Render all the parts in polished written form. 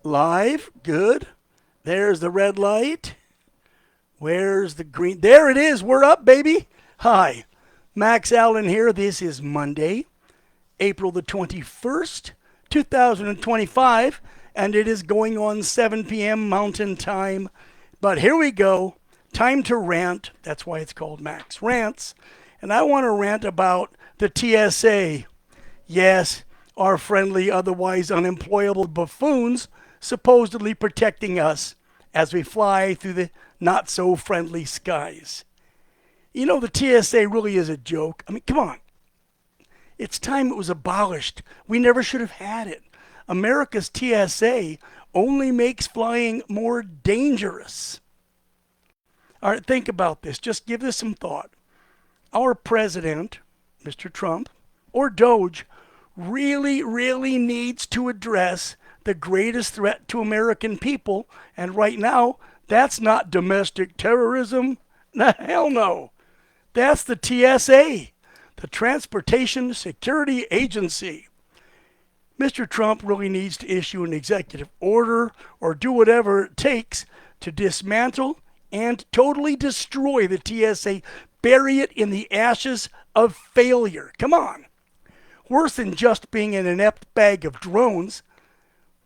Live. Good. There's the red light. Where's the green? There it is. We're up, baby. Hi. Max Allen here. This is Monday, April the 21st, 2025, and it is going on 7 p.m. Mountain Time. But here we go. Time to rant. That's why it's called Max Rants. And I want to rant about the TSA. Yes, our friendly, otherwise unemployable buffoons supposedly protecting us as we fly through the not-so-friendly skies. You know, the TSA really is a joke. I mean, come on. It's time it was abolished. We never should have had it. America's TSA only makes flying more dangerous. All right, think about this. Just give this some thought. Our president, Mr. Trump, or DOGE, really needs to address the greatest threat to American people. And right now, that's not domestic terrorism. Hell no. That's the TSA, the Transportation Security Agency. Mr. Trump really needs to issue an executive order or do whatever it takes to dismantle and totally destroy the TSA, bury it in the ashes of failure. Come on. Worse than just being an inept bag of drones,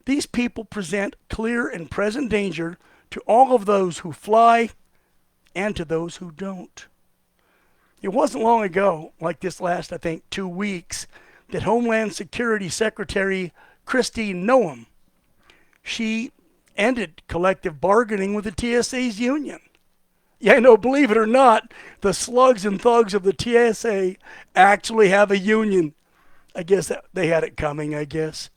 these people present clear and present danger to all of those who fly and to those who don't. It wasn't long ago, like this last, I think, 2 weeks, that Homeland Security Secretary Kristi Noem, she ended collective bargaining with the TSA's union. Yeah, no, believe it or not, the slugs and thugs of the TSA actually have a union. I guess that they had it coming, I guess.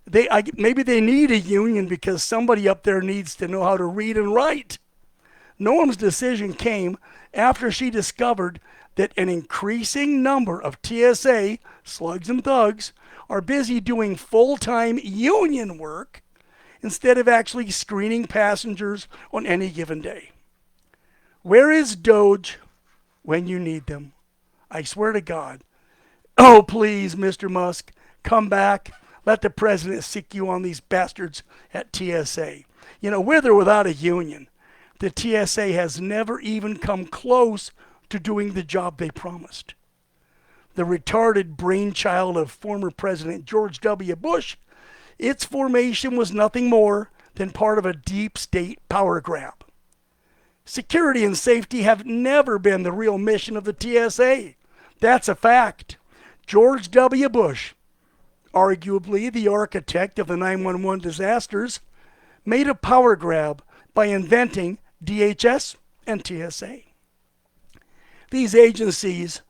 Maybe they need a union because somebody up there needs to know how to read and write. Noem's decision came after she discovered that an increasing number of TSA slugs and thugs are busy doing full-time union work instead of actually screening passengers on any given day. Where is DOGE when you need them? I swear to God. Oh, please, Mr. Musk, come back. Let the president sick you on these bastards at TSA. You know, with or without a union, the TSA has never even come close to doing the job they promised. The retarded brainchild of former President George W. Bush, its formation was nothing more than part of a deep state power grab. Security and safety have never been the real mission of the TSA. That's a fact. George W. Bush, arguably the architect of the 911 disasters, made a power grab by inventing DHS and TSA. These agencies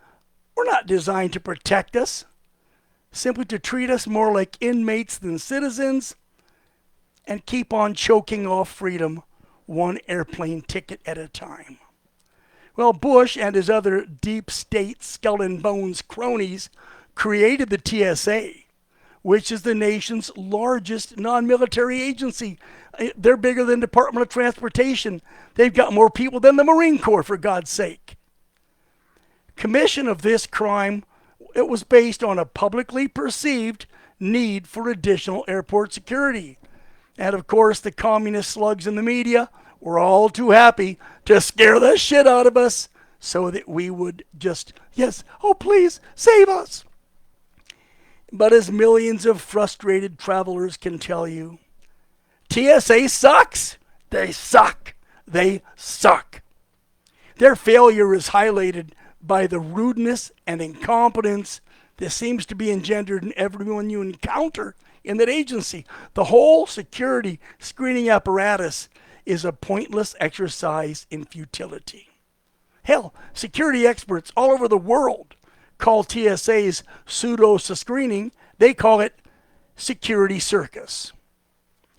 were not designed to protect us, simply to treat us more like inmates than citizens and keep on choking off freedom one airplane ticket at a time. Well, Bush and his other deep state skull and bones cronies created the TSA, which is the nation's largest non-military agency. They're bigger than Department of Transportation. They've got more people than the Marine Corps, for God's sake. Commission of this crime, it was based on a publicly perceived need for additional airport security. And of course, the communist slugs in the media were all too happy to scare the shit out of us so that we would just, yes, oh please, save us. But as millions of frustrated travelers can tell you, TSA sucks. They suck. They suck. Their failure is highlighted by the rudeness and incompetence that seems to be engendered in everyone you encounter in that agency. The whole security screening apparatus is a pointless exercise in futility. Hell, security experts all over the world call TSA's pseudo-screening, they call it security circus.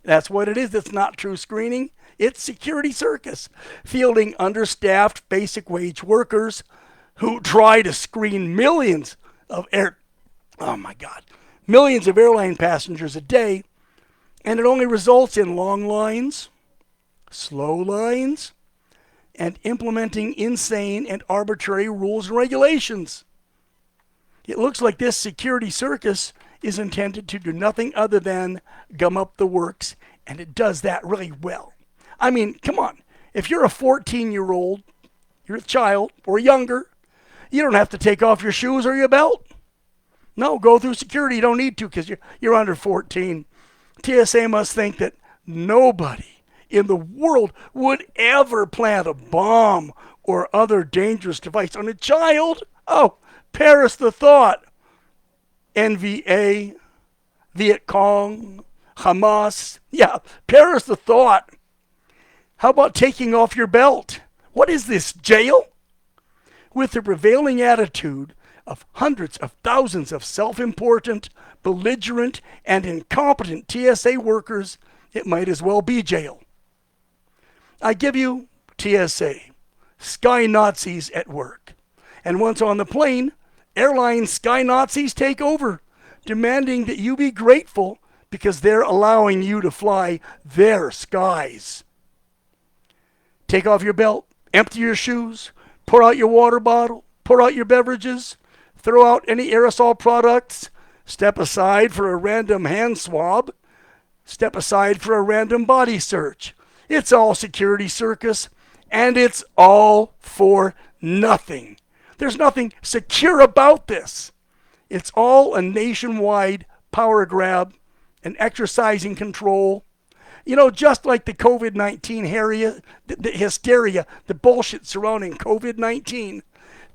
That's what it is. It's not true screening. It's security circus. Fielding understaffed basic wage workers who try to screen millions of airline passengers a day, and it only results in long lines, slow lines, and implementing insane and arbitrary rules and regulations. It looks like this security circus is intended to do nothing other than gum up the works And it does that really well. I mean, come on. If you're a 14-year-old, you're a child or younger, you don't have to take off your shoes or your belt. No, go through security. You don't need to because you're under 14. TSA must think that nobody in the world would ever plant a bomb or other dangerous device on a child. Oh, perish the thought. NVA, Viet Cong, Hamas. Yeah, perish the thought. How about taking off your belt? What is this, jail? With the prevailing attitude of hundreds of thousands of self-important, belligerent, and incompetent TSA workers, it might as well be jail. I give you TSA, sky Nazis at work. And once on the plane, airline sky Nazis take over, demanding that you be grateful because they're allowing you to fly their skies. Take off your belt, empty your shoes, pour out your water bottle, pour out your beverages, throw out any aerosol products, step aside for a random hand swab, step aside for a random body search. It's all security circus, and it's all for nothing. There's nothing secure about this. It's all a nationwide power grab, an exercising control. You know, just like the COVID-19 hysteria, the bullshit surrounding COVID-19,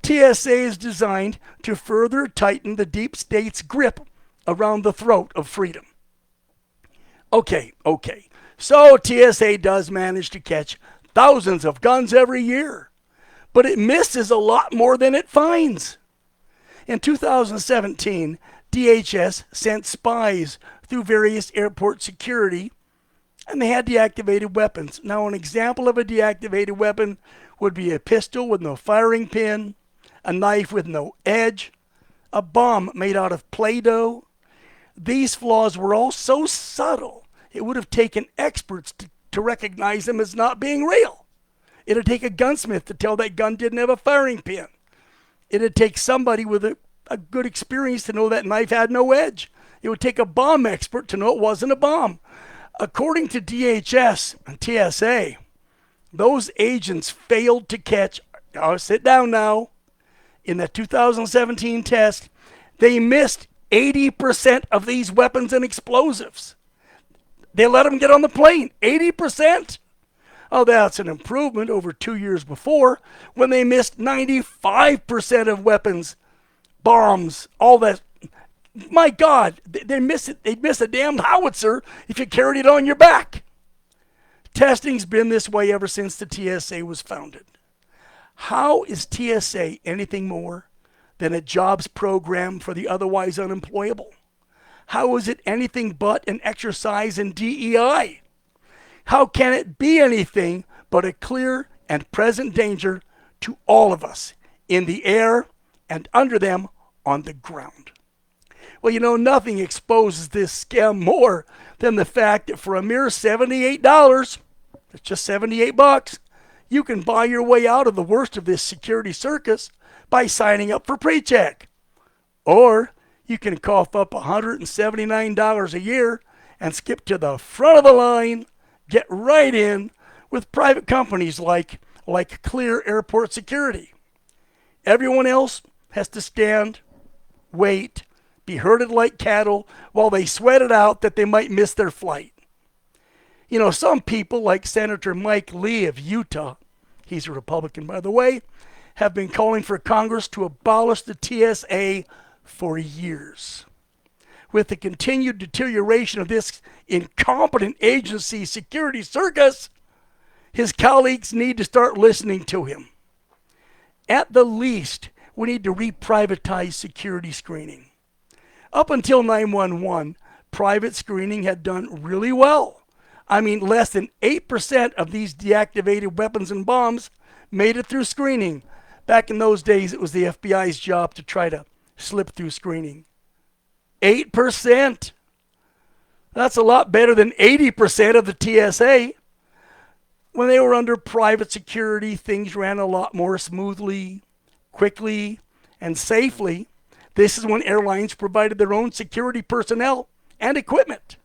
TSA is designed to further tighten the deep state's grip around the throat of freedom. Okay. So TSA does manage to catch thousands of guns every year, but it misses a lot more than it finds. In 2017, DHS sent spies through various airport security, and they had deactivated weapons. Now, an example of a deactivated weapon would be a pistol with no firing pin, a knife with no edge, a bomb made out of Play-Doh. These flaws were all so subtle, it would have taken experts to recognize them as not being real. It would take a gunsmith to tell that gun didn't have a firing pin. It would take somebody with a good experience to know that knife had no edge. It would take a bomb expert to know it wasn't a bomb. According to DHS and TSA, those agents failed to catch, sit down now, in the 2017 test, they missed 80% of these weapons and explosives. They let them get on the plane, 80%. Oh, that's an improvement over 2 years before when they missed 95% of weapons, bombs, all that. My God, they'd miss a damn howitzer if you carried it on your back. Testing's been this way ever since the TSA was founded. How is TSA anything more than a jobs program for the otherwise unemployable? How is it anything but an exercise in DEI? How can it be anything but a clear and present danger to all of us in the air and under them on the ground? Well, you know, nothing exposes this scam more than the fact that for a mere $78, it's just $78, you can buy your way out of the worst of this security circus by signing up for PreCheck. Or you can cough up $179 a year and skip to the front of the line, get right in with private companies like Clear Airport Security. Everyone else has to stand, wait, be herded like cattle while they sweat it out that they might miss their flight. You know, some people like Senator Mike Lee of Utah, he's a Republican by the way, have been calling for Congress to abolish the TSA for years. With the continued deterioration of this incompetent agency security circus, his colleagues need to start listening to him. At the least, we need to reprivatize security screening. Up until 911, private screening had done really well. I mean, less than 8% of these deactivated weapons and bombs made it through screening. Back in those days, it was the FBI's job to try to slip through screening. 8%. That's a lot better than 80% of the TSA. When they were under private security, things ran a lot more smoothly, quickly, and safely. This is when airlines provided their own security personnel and equipment.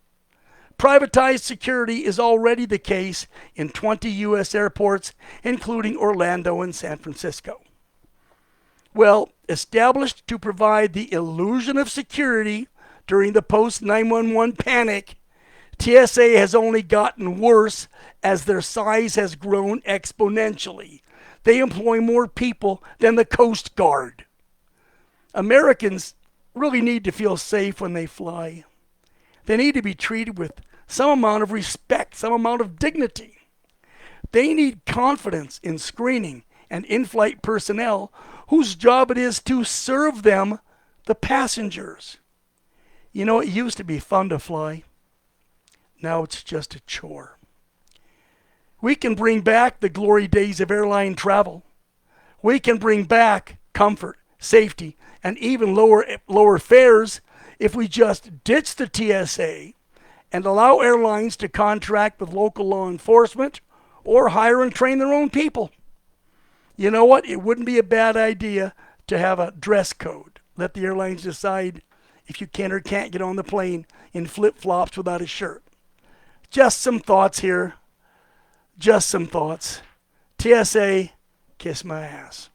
privatized security is already the case in 20 U.S. airports, including Orlando and San Francisco. Well, established to provide the illusion of security during the post-911 panic, TSA has only gotten worse as their size has grown exponentially. They employ more people than the Coast Guard. Americans really need to feel safe when they fly. They need to be treated with some amount of respect, some amount of dignity. They need confidence in screening and in-flight personnel whose job it is to serve them, the passengers. You know, it used to be fun to fly. Now it's just a chore. We can bring back the glory days of airline travel. We can bring back comfort, safety, and even lower fares if we just ditch the TSA and allow airlines to contract with local law enforcement or hire and train their own people. You know what? It wouldn't be a bad idea to have a dress code. Let the airlines decide if you can or can't get on the plane in flip-flops without a shirt. Just some thoughts here. Just some thoughts. TSA, kiss my ass.